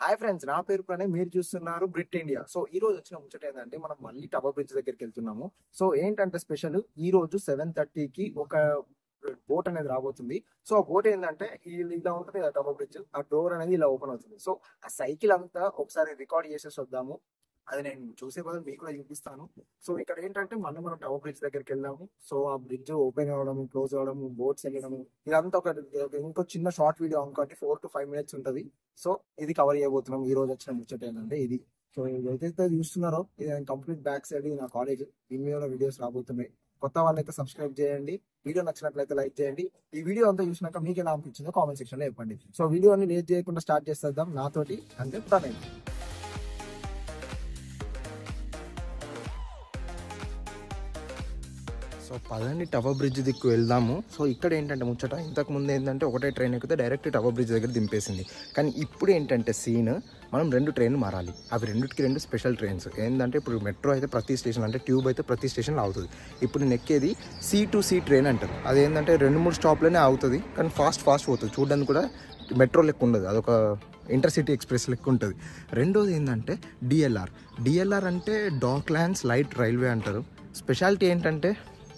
Hi friends, నా పేరు ప్రణయ్. మీరు చూస్తున్నారు బ్రిట్ ఇండియా. సో ఈ రోజు వచ్చిన ముచ్చట ఏంటంటే మనం మళ్ళీ టవర్ బ్రిడ్జ్ దగ్గరికి వెళ్తున్నాము. సో ఏంటంటే స్పెషల్ ఈ రోజు 7:30కి ఒక బోట్ అనేది రాబోతుంది. సో ఆ బోట్ ఏంటంటే ఇలా ఉంటుంది కదా టవర్ బ్రిడ్జ్, ఆ డోర్ అనేది ఇలా ఓపెన్ అవుతుంది. సో ఆ సైకిల్ అంతా ఒకసారి రికార్డ్ చేసేసి వద్దాము. అది నేను చూసే బదులు మీకు కూడా చూపిస్తాను. సో ఇక్కడ ఏంటంటే మనం టవర్ బ్రిడ్జ్ దగ్గరికి వెళ్ళాము. సో ఆ బ్రిడ్జ్ ఓపెన్ అవ్వడము, క్లోజ్ అవ్వడము, బోట్స్ వెళ్ళడము, ఇదంతా ఇంకో చిన్న షార్ట్ వీడియో ఇంకోటి 4 to 5 minutes ఉంటుంది. సో ఇది కవర్ చేయబోతున్నాం. ఈ రోజు వచ్చిన ముచ్చట ఏంటంటే ఇది. సో ఏదైతే చూస్తున్నారో ఇది కంప్లీట్ బ్యాక్ సైడ్ నా కాలేజ్. దీని మీద వీడియోస్ రాబోతున్నాయి. కొత్త వాళ్ళైతే సబ్స్క్రైబ్ చేయండి. వీడియో నచ్చినట్లయితే లైక్ చేయండి. ఈ వీడియో అంతా చూసినాక మీకు ఎలా అనిపించిందో కామెంట్ సెక్షన్ లో చెప్పండి. సో వీడియోని లేట్ చేయకుండా స్టార్ట్ చేసేద్దాం. నాతోటి అంటే ప్రణయ్. సో పదండి టవర్ బ్రిడ్జ్ దిక్కు వెళ్దాము. సో ఇక్కడ ఏంటంటే ముచ్చట, ఇంతకు ముందు ఏంటంటే ఒకటే ట్రైన్ ఎక్కితే డైరెక్ట్ టవర్ బ్రిడ్జ్ దగ్గర దింపేసింది. కానీ ఇప్పుడు ఏంటంటే సీన్, మనం 2 ట్రైన్లు మారాలి. అవి 2 స్పెషల్ ట్రైన్స్. ఏంటంటే ఇప్పుడు మెట్రో అయితే ప్రతి స్టేషన్, అంటే ట్యూబ్ అయితే ప్రతి స్టేషన్లో అవుతుంది. ఇప్పుడు నేను ఎక్కేది C2C ట్రైన్ అంటారు. అదేంటంటే 2-3 స్టాప్లోనే అవుతుంది, కానీ ఫాస్ట్ పోతుంది. చూడడానికి కూడా మెట్రో లెక్క ఉండదు, అదొక ఇంటర్సిటీ ఎక్స్ప్రెస్ లెక్క ఉంటుంది. రెండోది ఏంటంటే డిఎల్ఆర్ అంటే డాక్లాండ్స్ లైట్ రైల్వే అంటారు. స్పెషాలిటీ ఏంటంటే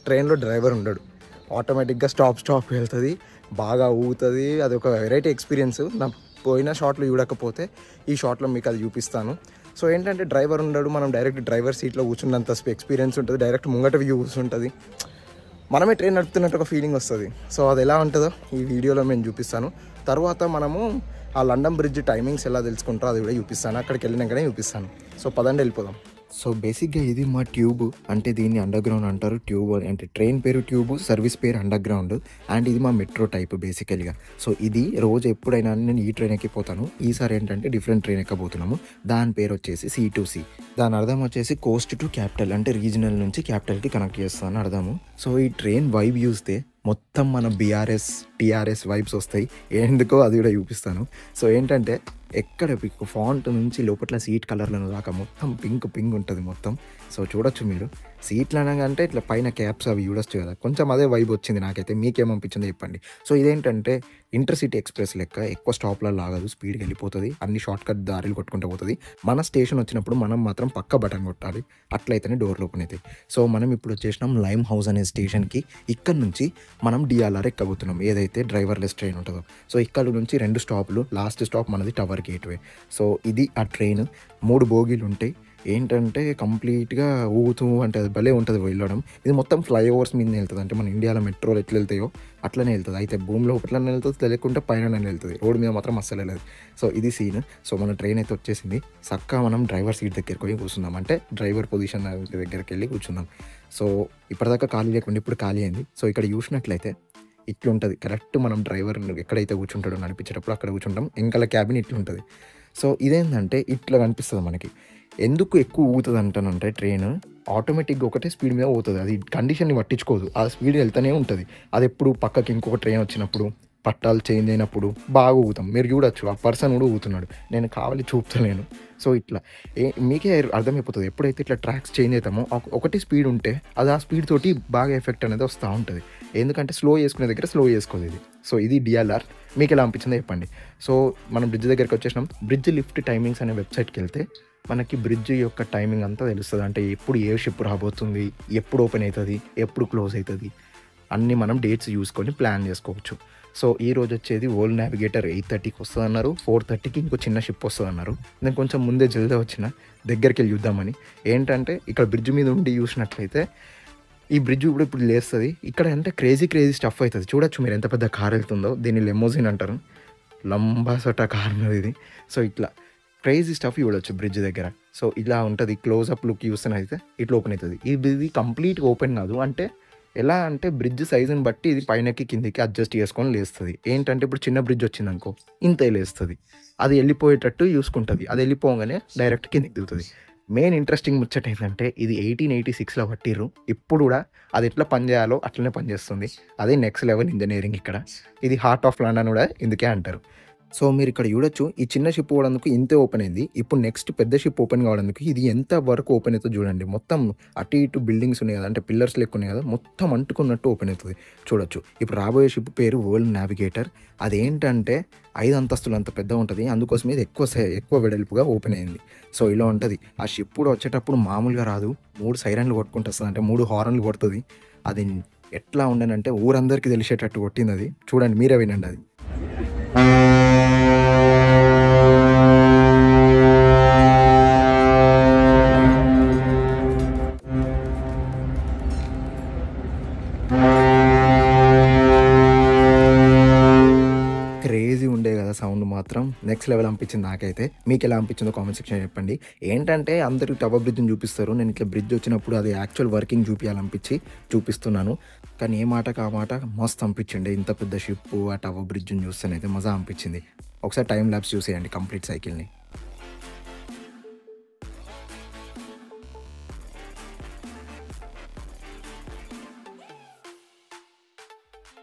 ట్రైన్లో డ్రైవర్ ఉండడు, ఆటోమేటిక్గా స్టాప్ వెళ్తుంది, బాగా ఊగుతుంది. అది ఒక వెరైటీ ఎక్స్పీరియన్స్. నా పోయిన షాట్లో చూడకపోతే ఈ షాట్లో మీకు అది చూపిస్తాను. సో ఏంటంటే డ్రైవర్ ఉండడు, మనం డైరెక్ట్ డ్రైవర్ సీట్లో కూర్చున్నంత ఎక్స్పీరియన్స్ ఉంటుంది. డైరెక్ట్ ముంగట వ్యూస్ ఉంటుంది, మనమే ట్రైన్ నడుపుతున్నట్టు ఒక ఫీలింగ్ వస్తుంది. సో అది ఎలా ఉంటుందో ఈ వీడియోలో నేను చూపిస్తాను. తర్వాత మనము ఆ లండన్ బ్రిడ్జ్ టైమింగ్స్ ఎలా తెలుసుకుంటారో అది కూడా చూపిస్తాను. అక్కడికి వెళ్ళినాకనే చూపిస్తాను. సో పదండి వెళ్ళిపోదాం. సో బేసిక్గా ఇది మా ట్యూబ్, అంటే దీన్ని అండర్ గ్రౌండ్ అంటారు. ట్యూబ్ అంటే ట్రైన్ పేరు ట్యూబ్, సర్వీస్ పేరు అండర్ గ్రౌండ్. అండ్ ఇది మా మెట్రో టైప్ బేసికల్గా. సో ఇది రోజు ఎప్పుడైనా నేను ఈ ట్రైన్ ఎక్కిపోతాను. ఈసారి ఏంటంటే డిఫరెంట్ ట్రైన్ ఎక్కబోతున్నాము. దాని పేరు వచ్చేసి C2C. దాని అర్థం వచ్చేసి కోస్ట్ టు క్యాపిటల్, అంటే రీజనల్ నుంచి క్యాపిటల్కి కనెక్ట్ చేస్తాను అర్థము. సో ఈ ట్రైన్ వైబ్ చూస్తే మొత్తం మన TRS వైబ్స్ వస్తాయి. ఎందుకో అది కూడా చూపిస్తాను. సో ఏంటంటే ఎక్కడ ఫాంట్ నుంచి లోపల సీట్ కలర్లను దాకా మొత్తం పింక్ ఉంటుంది మొత్తం. సో చూడొచ్చు మీరు. సీట్లు అనగానే ఇట్లా పైన క్యాప్స్ అవి చూడొచ్చు కదా, కొంచెం అదే వైబ్ వచ్చింది నాకైతే. మీకేమనిపించిందో చెప్పండి. సో ఇదేంటంటే ఇంటర్సిటీ ఎక్స్ప్రెస్ లెక్క, ఎక్కువ స్టాప్లలో లాగదు, స్పీడ్కి వెళ్ళిపోతుంది, అన్ని షార్ట్ కట్ దారిలు కొట్టుకుంటూ పోతుంది. మన స్టేషన్ వచ్చినప్పుడు మనం మాత్రం పక్క బటన్ కొట్టాలి, అట్లయితేనే డోర్లు ఓపెన్ అవుతాయి. సో మనం ఇప్పుడు వచ్చేసినాం లైమ్ హౌస్ అనే స్టేషన్కి. ఇక్కడ నుంచి మనం DLR ఎక్కబోతున్నాం, ఏదైతే డ్రైవర్లెస్ ట్రైన్ ఉంటుందో. సో ఇక్కడ నుంచి 2 స్టాపులు, లాస్ట్ స్టాప్ మనది టవర్ గేట్వే. సో ఇది ఆ ట్రైన్. 3 బోగీలు ఉంటాయి. ఏంటంటే కంప్లీట్గా ఊగుతూ, అంటే అది భలే ఉంటుంది వెళ్ళడం. ఇది మొత్తం ఫ్లైఓవర్స్ మీద వెళ్తుంది, అంటే మన ఇండియాలో మెట్రోలు ఎట్లా వెళ్తాయో అట్లనే వెళ్తుంది. అయితే భూమిలో ఎట్లనే వెళ్తుంది, తెలియకుండా పైన వెళ్తుంది, రోడ్డు మీద మాత్రం అస్సలు వెళ్ళదు. సో ఇది సీన్. సో మన ట్రైన్ అయితే వచ్చేసింది. చక్కగా మనం డ్రైవర్ సీట్ దగ్గరికి పోయి కూర్చుందాం, అంటే డ్రైవర్ పొజిషన్ దగ్గరికి వెళ్ళి కూర్చుందాం. సో ఇప్పటిదాకా ఖాళీ లేకుండా ఇప్పుడు ఖాళీ అయింది. సో ఇక్కడ చూసినట్లయితే ఇట్లుంటుంది కరెక్ట్. మనం డ్రైవర్ ఎక్కడైతే కూర్చుంటాడో నడిపించేటప్పుడు అక్కడ కూర్చుంటాం. వెనకాల క్యాబిన్ ఇట్లుంటుంది. సో ఇదేంటంటే ఇట్లా కనిపిస్తుంది మనకి. ఎందుకు ఎక్కువ ఊగుతుంది అంటానంటే, ట్రైన్ ఆటోమేటిక్గా ఒకటే స్పీడ్ మీద పోతుంది. అది కండిషన్ని పట్టించుకోదు, ఆ స్పీడ్ వెళ్తూనే ఉంటుంది. అది ఎప్పుడు పక్కకి ఇంకొక ట్రైన్ వచ్చినప్పుడు, పట్టాలు చేంజ్ అయినప్పుడు బాగా ఊగుతాం. మీరు చూడొచ్చు, ఆ పర్సన్ కూడా ఊగుతున్నాడు, నేను కావాలి చూపుతలేను. సో ఇట్లా మీకే అర్థమైపోతుంది. ఎప్పుడైతే ఇట్లా ట్రాక్స్ చేంజ్ అవుతామో, ఒకటి స్పీడ్ ఉంటే అది ఆ స్పీడ్ తోటి బాగా ఎఫెక్ట్ అనేది వస్తూ ఉంటుంది. ఎందుకంటే స్లో చేసుకునే దగ్గర స్లో చేసుకోదు ఇది. సో ఇది DLR. మీకు ఎలా అనిపించిందో చెప్పండి. సో మనం బ్రిడ్జ్ దగ్గరికి వచ్చేసినాం. బ్రిడ్జ్ లిఫ్ట్ టైమింగ్స్ అనే వెబ్సైట్కి వెళ్తే మనకి బ్రిడ్జ్ యొక్క టైమింగ్ అంతా తెలుస్తుంది. అంటే ఎప్పుడు ఏ షిప్ రాబోతుంది, ఎప్పుడు ఓపెన్ అవుతుంది, ఎప్పుడు క్లోజ్ అవుతుంది, అన్నీ మనం డేట్స్ చూసుకొని ప్లాన్ చేసుకోవచ్చు. సో ఈ రోజు వచ్చేది వరల్డ్ నావిగేటర్ 8:30కి వస్తుంది అన్నారు. 4:30కి ఇంకో చిన్న షిప్ వస్తుంది అన్నారు. నేను కొంచెం ముందే జల్దీ వచ్చిన దగ్గరికి వెళ్ళి చూద్దామని. ఏంటంటే ఇక్కడ బ్రిడ్జ్ మీద ఉండి చూసినట్లయితే ఈ బ్రిడ్జ్ కూడా ఇప్పుడు లేస్తుంది. ఇక్కడ అంటే క్రేజీ స్టఫ్ అవుతుంది. చూడొచ్చు మీరు ఎంత పెద్ద కార్ వెళ్తుందో. దీన్ని లెమోజిన్ అంటారు, లంబాసోట కార్ మీద ఇది. సో ఇట్లా క్రేజీ స్టఫ్ చూడొచ్చు బ్రిడ్జ్ దగ్గర. సో ఇలా ఉంటుంది. క్లోజ్అప్ లుక్ చూస్తున్నైతే ఇట్లా ఓపెన్ అవుతుంది. ఇది కంప్లీట్గా ఓపెన్ కాదు, అంటే ఎలా అంటే బ్రిడ్జ్ సైజుని బట్టి ఇది పైనకి కిందికి అడ్జస్ట్ చేసుకొని లేస్తుంది. ఏంటంటే ఇప్పుడు చిన్న బ్రిడ్జ్ వచ్చింది అనుకో, ఇంతే లేస్తుంది. అది వెళ్ళిపోయేటట్టు చూసుకుంటుంది. అది వెళ్ళిపోగానే డైరెక్ట్ కిందికి దిగుతుంది. మెయిన్ ఇంట్రెస్టింగ్ ముచ్చట ఏంటంటే ఇది 1886లో పట్టిర్రు. ఇప్పుడు కూడా అది ఎట్లా పనిచేయాలో అట్లనే పనిచేస్తుంది. అదే నెక్స్ట్ లెవెల్ ఇంజనీరింగ్ ఇక్కడ. ఇది హార్ట్ ఆఫ్ లండన్ కూడా ఇందుకే అంటారు. సో మీరు ఇక్కడ చూడొచ్చు ఈ చిన్న షిప్ పోవడానికి ఇంతే ఓపెన్ అయింది. ఇప్పుడు నెక్స్ట్ పెద్ద షిప్ ఓపెన్ కావడానికి ఇది ఎంత వరకు ఓపెన్ అవుతుందో చూడండి. మొత్తం అటు ఇటు బిల్డింగ్స్ ఉన్నాయి కదా, అంటే పిల్లర్స్ లెక్క ఉన్నాయి కదా, మొత్తం అంటుకున్నట్టు ఓపెన్ అవుతుంది చూడొచ్చు. ఇప్పుడు రాబోయే షిప్ పేరు వరల్డ్ నావిగేటర్. అదేంటంటే 5 అంతస్తులు అంత పెద్ద ఉంటుంది, అందుకోసం ఇది ఎక్కువ వెడల్పుగా ఓపెన్ అయింది. సో ఇలా ఉంటుంది. ఆ షిప్ కూడా వచ్చేటప్పుడు మామూలుగా రాదు, 3 సైరన్లు కొట్టుకుంటూ వస్తుంది, అంటే 3 హార్న్లు కొడుతుంది. అది ఎట్లా ఉండనంటే ఊరందరికీ తెలిసేటట్టు కొట్టింది అది. చూడండి, మీరే వినండి అది. క్రేజీ ఉండే కదా సౌండ్, మాత్రం నెక్స్ట్ లెవెల్ అనిపించింది నాకైతే. మీకు ఎలా అనిపించిందో కామెంట్ సెక్షన్ చెప్పండి. ఏంటంటే అందరికి టవర్ బ్రిడ్జ్ని చూపిస్తారు, నేను ఇట్లా బ్రిడ్జ్ వచ్చినప్పుడు అది యాక్చువల్ వర్కింగ్ చూపించాలనిపించి చూపిస్తున్నాను. కానీ ఏ మాటకు ఆ మాట మస్తు అనిపించింది. ఇంత పెద్ద షిప్ ఆ టవర్ బ్రిడ్జ్ని చూస్తేనైతే మజా అనిపించింది. ఒకసారి టైం ల్యాబ్స్ చూసేయండి కంప్లీట్ సైకిల్ని.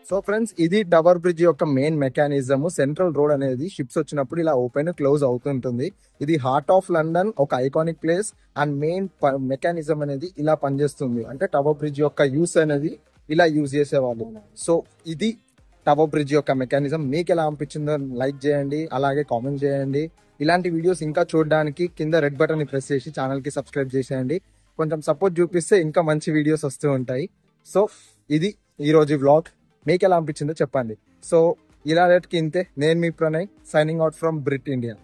సో ఫ్రెండ్స్, ఇది టవర్ బ్రిడ్జ్ యొక్క మెయిన్ మెకానిజం. సెంట్రల్ రోడ్ అనేది షిప్స్ వచ్చినప్పుడు ఇలా ఓపెన్ క్లోజ్ అవుతుంటుంది. ఇది హార్ట్ ఆఫ్ లండన్, ఒక iconic place. And main mechanism అనేది ఇలా పనిచేస్తుంది. అంటే టవర్ బ్రిడ్జ్ యొక్క యూస్ అనేది ఇలా యూజ్ చేసేవాళ్ళు. సో ఇది టవర్ బ్రిడ్జ్ యొక్క మెకానిజం. మీకు ఎలా అనిపించిందో లైక్ చేయండి, అలాగే కామెంట్ చేయండి. ఇలాంటి వీడియోస్ ఇంకా చూడడానికి కింద రెడ్ బటన్ ని ప్రెస్ చేసి ఛానల్ కి సబ్స్క్రైబ్ చేసేయండి. కొంచెం సపోర్ట్ చూపిస్తే ఇంకా మంచి వీడియోస్ వస్తూ ఉంటాయి. సో ఇది ఈరోజు వ్లాగ్. మీకు ఎలా అనిపించిందో చెప్పండి. సో ఇలా ఇంతే. నేను మీ Pranay, signing out from Brit India.